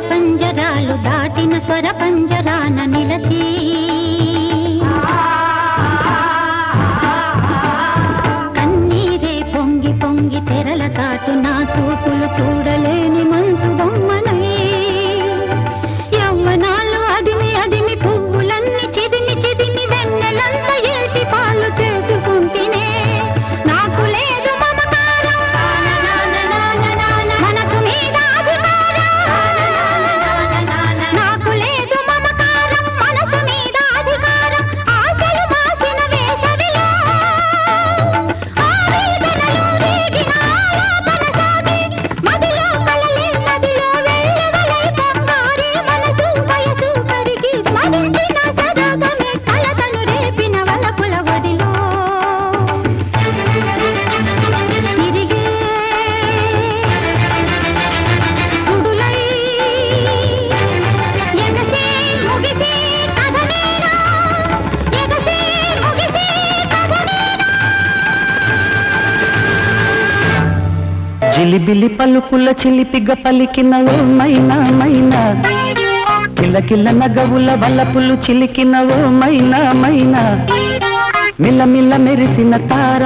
పంజరాలు దాటిన స్వర పంజరాన నిలచి కన్నీరే పొంగి పొంగి తెరల చాటు నా చూపులు చూడలేని మంచు బొమ్మనై యవ్వనాలు అదిమి అదిమి పువ్వులన్నీ చిదిమి చిదిమి వెన్నెలంత ఏటి పాలు చేసుకుంటేనే నాకు లేదు మమకారం మనసు మీద అధికారం నాకు లేదు మమకారం మనసు మీద అధికారం ఆశలు మాసిన వేసవిలో ఆవేదనలు రేగిన ఆలాపన సాగి మదిలో కలలే నదిలో వెల్లువలై పొంగారే మనసు వయసు కరిగి స్మరించిన సరాగమే కలతను రేపిన వలపుల ఒడిలో తిరిగే సుడులై ఎగసే ముగిసే కథనేనా ఎగసే ముగిసే కథనేనా జిలిబిలి పలుకుల చిలిపిగ పలికిన ఓ మైనా మైనా కిలకిల నగవుల వల్లపులు చిలికిన ఓ మైనా మైనా మిల్ల మిల్ల మెరిసిన తార